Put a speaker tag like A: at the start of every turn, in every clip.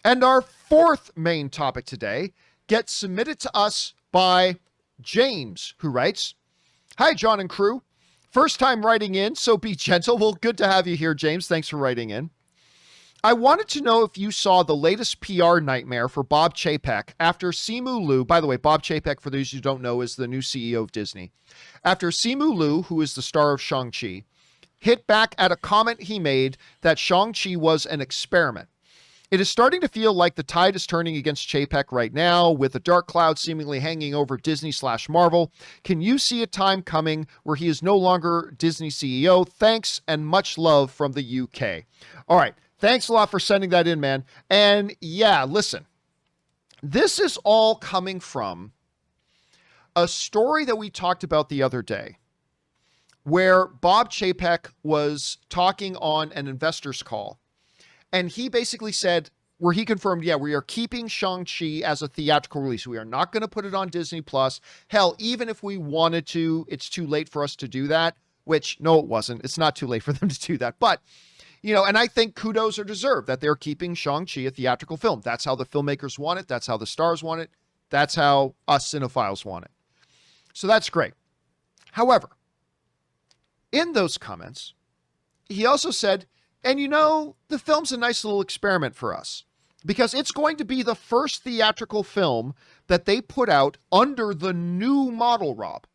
A: And our fourth main topic today gets submitted to us by James, who writes, "Hi, John and crew. First time writing in, so be gentle." Well, good to have you here, James. Thanks for writing in. "I wanted to know if you saw the latest PR nightmare for Bob Chapek after Simu Liu." By the way, Bob Chapek, for those who don't know, is the new CEO of Disney. "After Simu Liu, who is the star of Shang-Chi, hit back at a comment he made that Shang-Chi was an experiment. It is starting to feel like the tide is turning against Chapek right now, with a dark cloud seemingly hanging over Disney/Marvel. Can you see a time coming where he is no longer Disney CEO? Thanks and much love from the UK." All right. Thanks a lot for sending that in, man. And yeah, listen, this is all coming from a story that we talked about the other day, where Bob Chapek was talking on an investor's call. And he basically said, where he confirmed, yeah, we are keeping Shang-Chi as a theatrical release. We are not going to put it on Disney Plus. Hell, even if we wanted to, it's too late for us to do that, which, no, it wasn't. It's not too late for them to do that. But, and I think kudos are deserved that they're keeping Shang-Chi a theatrical film. That's how the filmmakers want it. That's how the stars want it. That's how us cinephiles want it. So that's great. However, in those comments, he also said, and the film's a nice little experiment for us because it's going to be the first theatrical film that they put out under the new model, Rob.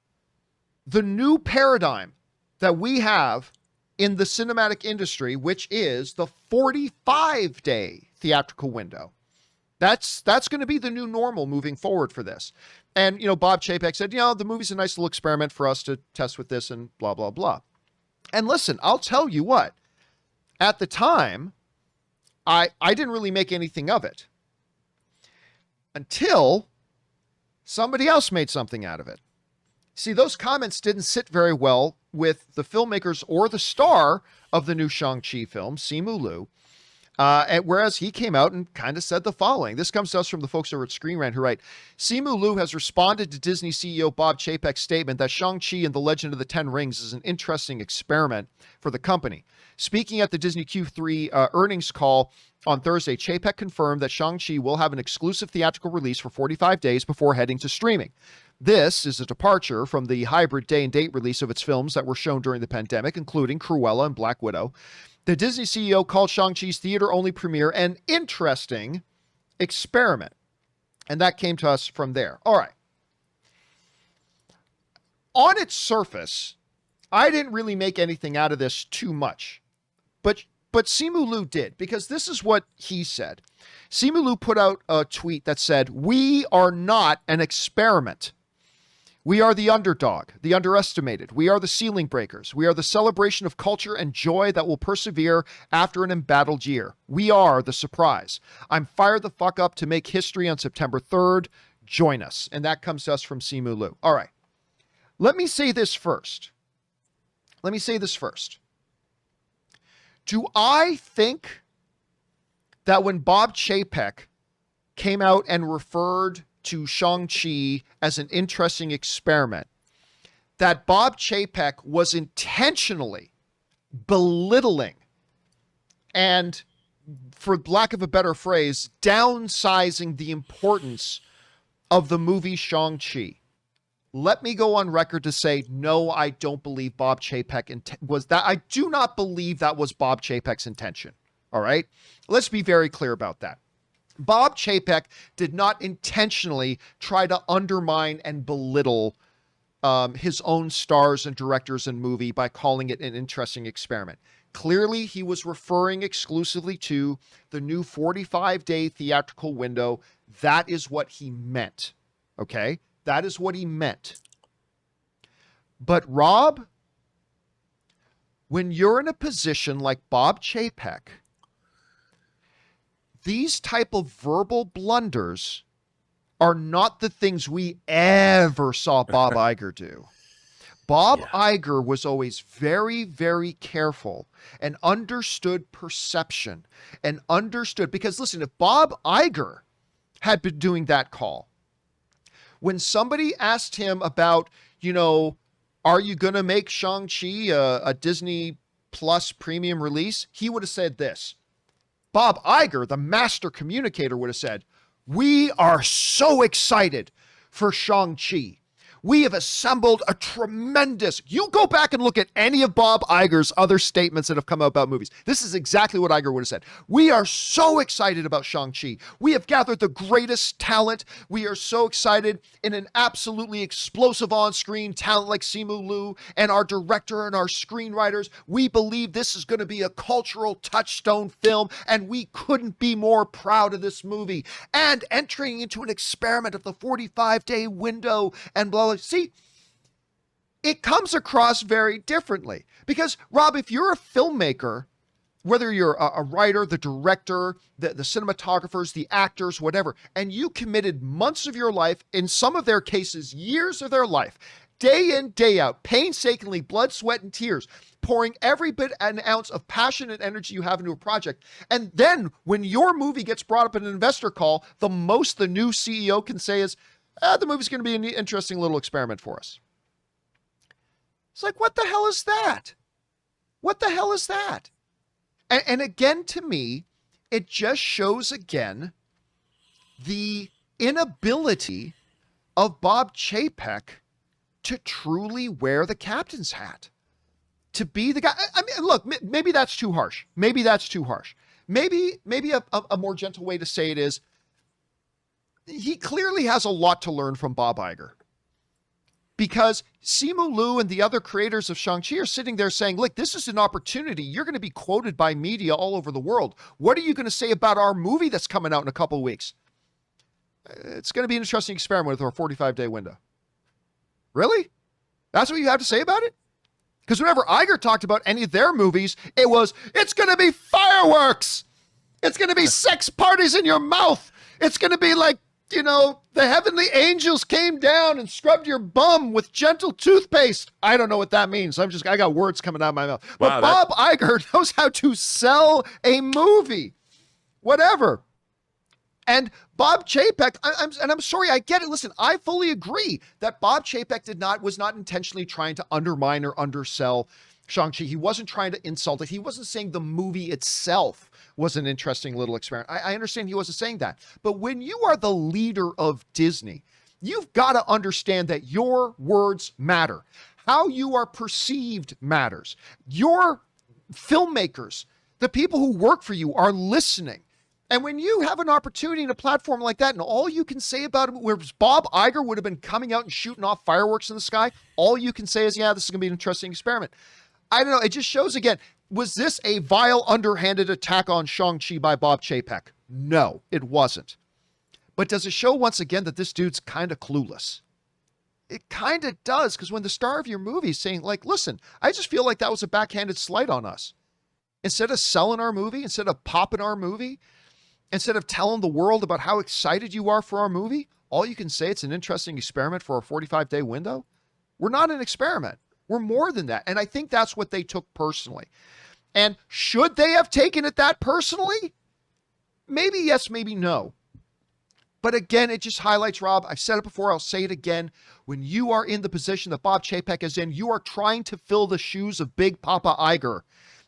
A: The new paradigm that we have in the cinematic industry, which is the 45-day theatrical window. That's going to be the new normal moving forward for this. And, Bob Chapek said, the movie's a nice little experiment for us to test with this and blah, blah, blah. And listen, I'll tell you what. At the time, I didn't really make anything of it until somebody else made something out of it. See, those comments didn't sit very well with the filmmakers or the star of the new Shang-Chi film, Simu Liu, whereas he came out and kind of said the following. This comes to us from the folks over at Screen Rant who write, "Simu Liu has responded to Disney CEO Bob Chapek's statement that Shang-Chi and the Legend of the Ten Rings is an interesting experiment for the company. Speaking at the Disney Q3 earnings call on Thursday, Chapek confirmed that Shang-Chi will have an exclusive theatrical release for 45 days before heading to streaming. This is a departure from the hybrid day-and-date release of its films that were shown during the pandemic, including Cruella and Black Widow. The Disney CEO called Shang-Chi's theater-only premiere an interesting experiment." And that came to us from there. All right. On its surface, I didn't really make anything out of this too much. But Simu Liu did, because this is what he said. Simu Liu put out a tweet that said, "We are not an experiment. We are the underdog, the underestimated. We are the ceiling breakers. We are the celebration of culture and joy that will persevere after an embattled year. We are the surprise. I'm fired the fuck up to make history on September 3rd. Join us." And that comes to us from Simu Liu. All right. Let me say this first. Do I think that when Bob Chapek came out and referred to Shang-Chi as an interesting experiment, that Bob Chapek was intentionally belittling and, for lack of a better phrase, downsizing the importance of the movie Shang-Chi? Let me go on record to say, no, I don't believe Bob Chapek was that. I do not believe that was Bob Chapek's intention. All right. Let's be very clear about that. Bob Chapek did not intentionally try to undermine and belittle his own stars and directors and movie by calling it an interesting experiment. Clearly, he was referring exclusively to the new 45-day theatrical window. That is what he meant. Okay? That is what he meant. But Rob, when you're in a position like Bob Chapek, these type of verbal blunders are not the things we ever saw Bob Iger do. Bob Iger was always very, very careful and understood perception and understood, because listen, if Bob Iger had been doing that call, when somebody asked him about, are you going to make Shang-Chi a Disney Plus premium release? He would have said this: Bob Iger, the master communicator, would have said, "We are so excited for Shang-Chi. We have assembled a tremendous..." You go back and look at any of Bob Iger's other statements that have come out about movies. This is exactly what Iger would have said. "We are so excited about Shang-Chi. We have gathered the greatest talent. We are so excited in an absolutely explosive on-screen talent like Simu Liu and our director and our screenwriters. We believe this is going to be a cultural touchstone film, and we couldn't be more proud of this movie. And entering into an experiment of the 45-day window and blah, blah." See, it comes across very differently because, Rob, if you're a filmmaker, whether you're a writer, the director, the cinematographers, the actors, whatever, and you committed months of your life, in some of their cases, years of their life, day in, day out, painstakingly, blood, sweat, and tears, pouring every bit and ounce of passion and energy you have into a project. And then when your movie gets brought up in an investor call, the most the new CEO can say is, "The movie's going to be an interesting little experiment for us." It's like, what the hell is that? What the hell is that? And again, to me, it just shows again the inability of Bob Chapek to truly wear the captain's hat, to be the guy. I mean, look, maybe that's too harsh. Maybe that's too harsh. Maybe a more gentle way to say it is, he clearly has a lot to learn from Bob Iger, because Simu Liu and the other creators of Shang-Chi are sitting there saying, "Look, this is an opportunity. You're going to be quoted by media all over the world. What are you going to say about our movie that's coming out in a couple of weeks? It's going to be an interesting experiment with our 45-day window." Really? That's what you have to say about it? Because whenever Iger talked about any of their movies, it's going to be fireworks. It's going to be sex parties in your mouth. It's going to be like, the heavenly angels came down and scrubbed your bum with gentle toothpaste. I don't know what that means. I got words coming out of my mouth. But wow, Bob Iger knows how to sell a movie. Whatever. And Bob Chapek, I'm sorry, I get it. Listen, I fully agree that Bob Chapek was not intentionally trying to undermine or undersell Shang-Chi. He wasn't trying to insult it. He wasn't saying the movie itself was an interesting little experiment. I understand he wasn't saying that. But when you are the leader of Disney, you've got to understand that your words matter. How you are perceived matters. Your filmmakers, the people who work for you, are listening. And when you have an opportunity in a platform like that, and all you can say about it, where Bob Iger would have been coming out and shooting off fireworks in the sky, all you can say is, "Yeah, this is going to be an interesting experiment." I don't know. It just shows again, was this a vile, underhanded attack on Shang-Chi by Bob Chapek? No, it wasn't. But does it show once again that this dude's kind of clueless? It kind of does, because when the star of your movie is saying, like, "Listen, I just feel like that was a backhanded slight on us. Instead of selling our movie, instead of popping our movie, instead of telling the world about how excited you are for our movie, all you can say it's an interesting experiment for a 45-day window." We're not an experiment. We're more than that. And I think that's what they took personally. And should they have taken it that personally? Maybe yes, maybe no. But again, it just highlights, Rob, I've said it before, I'll say it again. When you are in the position that Bob Chapek is in, you are trying to fill the shoes of Big Papa Iger.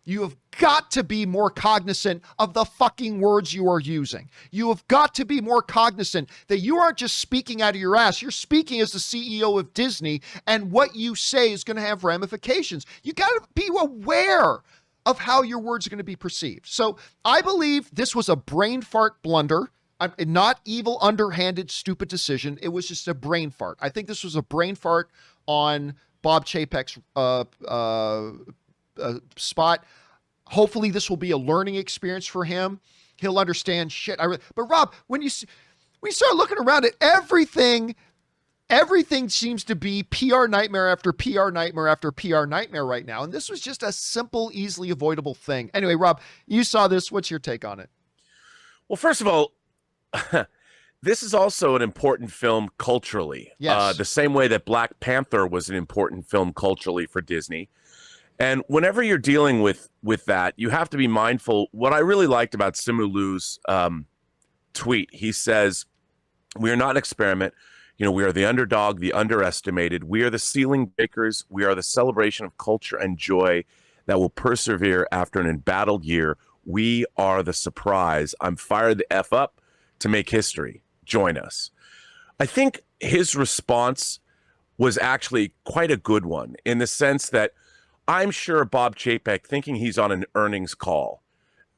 A: You have got to be more cognizant of the fucking words you are using. You have got to be more cognizant that you aren't just speaking out of your ass. You're speaking as the CEO of Disney, and what you say is going to have ramifications. You got to be aware of how your words are going to be perceived. So I believe this was a brain fart blunder, not evil, underhanded, stupid decision. It was just a brain fart. I think this was a brain fart on Bob Chapek's spot. Hopefully this will be a learning experience for him. He'll understand shit. But Rob, when you start looking around at everything seems to be PR nightmare after PR nightmare after PR nightmare right now. And this was just a simple, easily avoidable thing. Anyway, Rob, you saw this. What's your take on it?
B: Well, first of all, this is also an important film culturally.
A: Yes.
B: The same way that Black Panther was an important film culturally for Disney. And whenever you're dealing with that, you have to be mindful. What I really liked about Simu Liu's tweet, he says, "We are not an experiment. We are the underdog, the underestimated. We are the ceiling breakers. We are the celebration of culture and joy that will persevere after an embattled year. We are the surprise. I'm fired the F up to make history. Join us. I think his response was actually quite a good one in the sense that I'm sure Bob Chapek, thinking he's on an earnings call,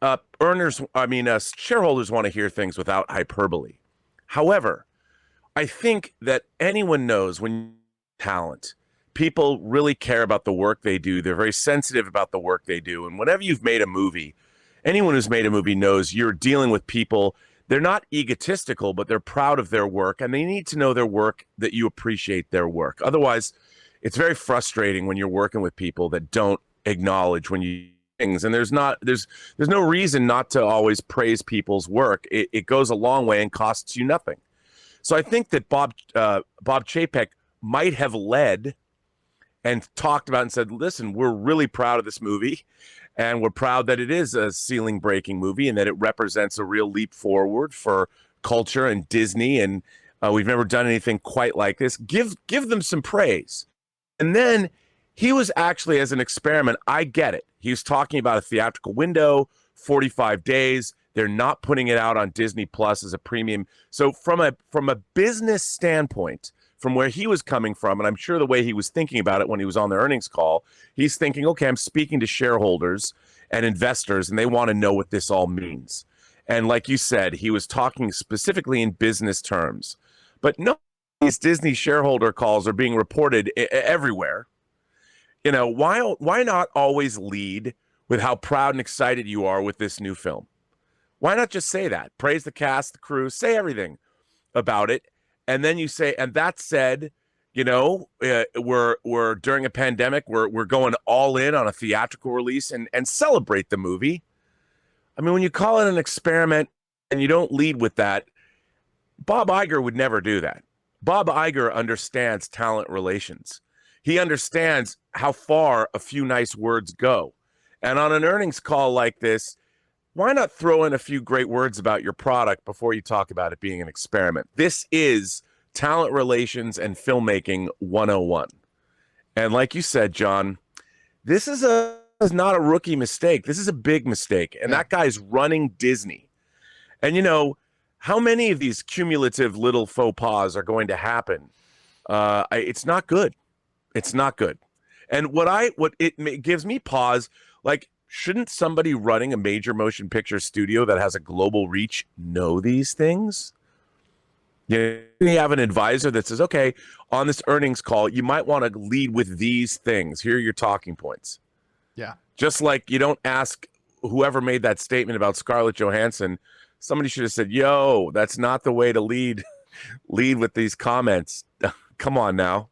B: shareholders want to hear things without hyperbole. However, I think that anyone knows when talent, people really care about the work they do. They're very sensitive about the work they do. And whenever you've made a movie, anyone who's made a movie knows you're dealing with people. They're not egotistical, but they're proud of their work, and they need to know their work, that you appreciate their work. Otherwise, it's very frustrating when you're working with people that don't acknowledge when you things. And there's no reason not to always praise people's work. It goes a long way and costs you nothing. So I think that Bob Chapek might have led and talked about and said, listen, we're really proud of this movie. And we're proud that it is a ceiling-breaking movie and that it represents a real leap forward for culture and Disney. And we've never done anything quite like this. Give them some praise. And then he was actually, as an experiment, I get it. He was talking about a theatrical window, 45 days. They're not putting it out on Disney Plus as a premium. So from a business standpoint, from where he was coming from, and I'm sure the way he was thinking about it when he was on the earnings call, he's thinking, okay, I'm speaking to shareholders and investors, and they want to know what this all means. And like you said, he was talking specifically in business terms. But no, these Disney shareholder calls are being reported everywhere. You know, why not always lead with how proud and excited you are with this new film? Why not just say that? Praise the cast, the crew, say everything about it. And then you say, and that said, you know, we're during a pandemic, we're going all in on a theatrical release and celebrate the movie. I mean, when you call it an experiment and you don't lead with that, Bob Iger would never do that. Bob Iger understands talent relations. He understands how far a few nice words go. And on an earnings call like this, why not throw in a few great words about your product before you talk about it being an experiment? This is talent relations and filmmaking 101. And like you said, John, this is not a rookie mistake. This is a big mistake. And that guy's running Disney. And, you know, how many of these cumulative little faux pas are going to happen? It's not good. It's not good. And what it gives me pause, like, shouldn't somebody running a major motion picture studio that has a global reach know these things? You have an advisor that says, okay, on this earnings call, you might want to lead with these things. Here are your talking points.
A: Yeah.
B: Just like you don't ask whoever made that statement about Scarlett Johansson, somebody should have said, yo, that's not the way to lead with these comments. Come on now.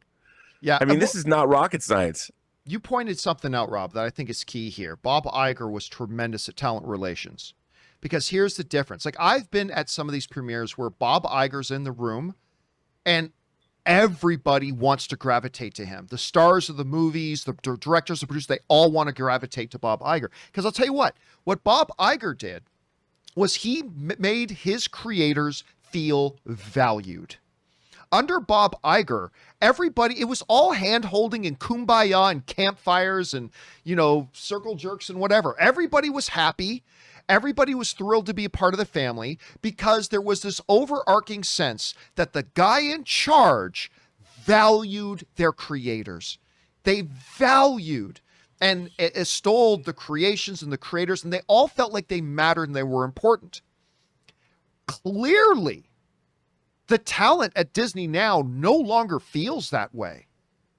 A: Yeah.
B: I mean, this is not rocket science.
A: You pointed something out, Rob, that I think is key here. Bob Iger was tremendous at talent relations, because here's the difference. Like, I've been at some of these premieres where Bob Iger's in the room and everybody wants to gravitate to him. The stars of the movies, the directors, the producers, they all want to gravitate to Bob Iger. Because I'll tell you what Bob Iger did was he made his creators feel valued. Under Bob Iger, everybody, it was all hand-holding and kumbaya and campfires and, you know, circle jerks and whatever. Everybody was happy. Everybody was thrilled to be a part of the family because there was this overarching sense that the guy in charge valued their creators. They valued and extolled the creations and the creators, and they all felt like they mattered and they were important. Clearly, the talent at Disney now no longer feels that way,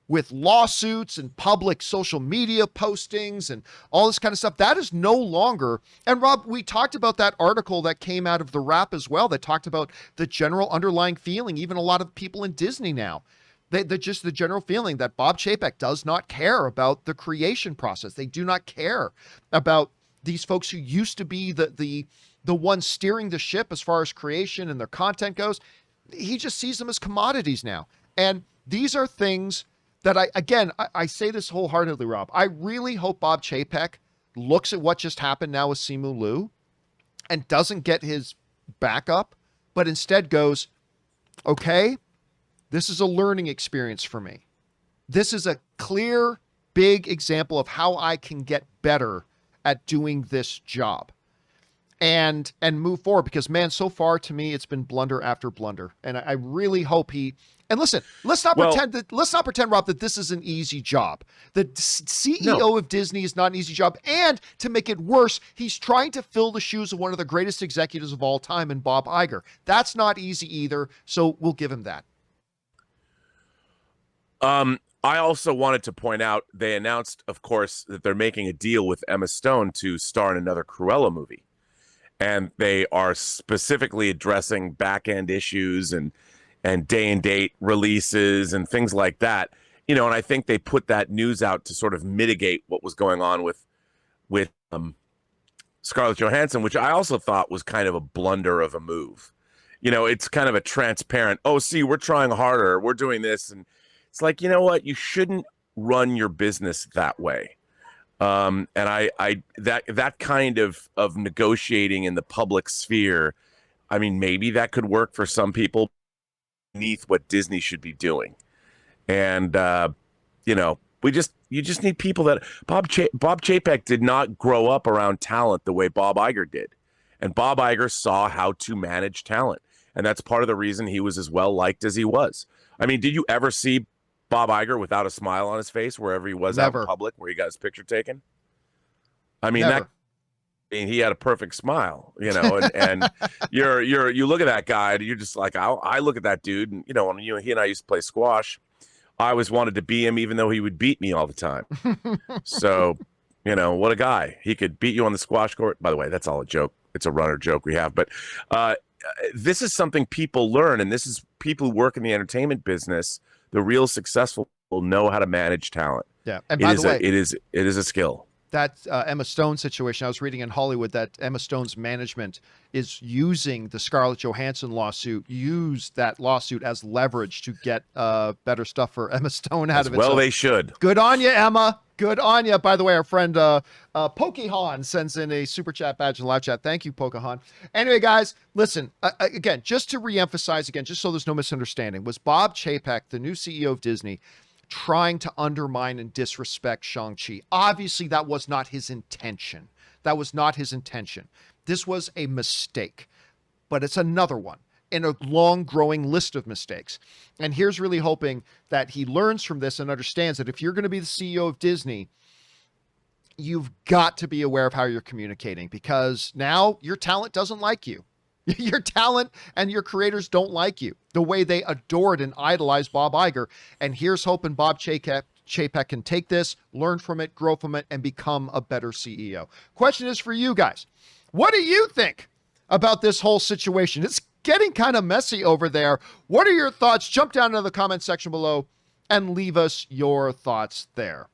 A: with lawsuits and public social media postings and all this kind of stuff. That is no longer. And Rob, we talked about that article that came out of The Wrap as well, that talked about the general underlying feeling, even a lot of people in Disney now, just the general feeling that Bob Chapek does not care about the creation process. They do not care about these folks who used to be the ones steering the ship as far as creation and their content goes. He just sees them as commodities now. And these are things that I say this wholeheartedly, Rob. I really hope Bob Chapek looks at what just happened now with Simu Liu and doesn't get his back up, but instead goes, okay, this is a learning experience for me. This is a clear, big example of how I can get better at doing this job. and move forward, because man, so far to me it's been blunder after blunder, and I really hope he. And listen, let's not pretend, Rob, that this is an easy job. The CEO of Disney is not an easy job, and to make it worse, he's trying to fill the shoes of one of the greatest executives of all time in Bob Iger. That's not easy either, so we'll give him that.
B: I also wanted to point out, they announced, of course, that they're making a deal with Emma Stone to star in another Cruella movie. And they are specifically addressing back-end issues and day and date releases and things like that. And I think they put that news out to sort of mitigate what was going on with Scarlett Johansson, which I also thought was kind of a blunder of a move. It's kind of a transparent, oh, see, we're trying harder, we're doing this. And it's like, you know what? You shouldn't run your business that way. And that kind of negotiating in the public sphere, I mean, maybe that could work for some people beneath what Disney should be doing. And, you just need people that Bob Chapek did not grow up around talent the way Bob Iger did. And Bob Iger saw how to manage talent. And that's part of the reason he was as well liked as he was. I mean, did you ever see Bob Iger without a smile on his face wherever he was out in public, where he got his picture taken? I mean, he had a perfect smile, and you look at that guy and you're just like, I look at that dude, and when he and I used to play squash, I always wanted to be him, even though he would beat me all the time. So, what a guy. He could beat you on the squash court. By the way, that's all a joke. It's a runner joke we have, but this is something people learn, and this is people who work in the entertainment business. The real successful will know how to manage talent.
A: Yeah, and by the way,
B: it is a skill.
A: That Emma Stone situation, I was reading in Hollywood that Emma Stone's management is using the Scarlett Johansson lawsuit, used that lawsuit as leverage to get better stuff for Emma Stone out of it.
B: Well,
A: so
B: they should.
A: Good on you, Emma. Good on you. By the way, our friend Pokehon sends in a super chat badge in live chat. Thank you, Pokehon. Anyway, guys, listen, again, just to reemphasize again, just so there's no misunderstanding, was Bob Chapek, the new CEO of Disney, trying to undermine and disrespect Shang-Chi? Obviously, that was not his intention. That was not his intention. This was a mistake, but it's another one in a long growing list of mistakes. And here's really hoping that he learns from this and understands that if you're going to be the CEO of Disney, you've got to be aware of how you're communicating, because now your talent doesn't like you. Your talent and your creators don't like you the way they adored and idolized Bob Iger. And here's hoping Bob Chapek can take this, learn from it, grow from it, and become a better CEO. Question is for you guys. What do you think about this whole situation? It's getting kind of messy over there. What are your thoughts? Jump down into the comment section below and leave us your thoughts there.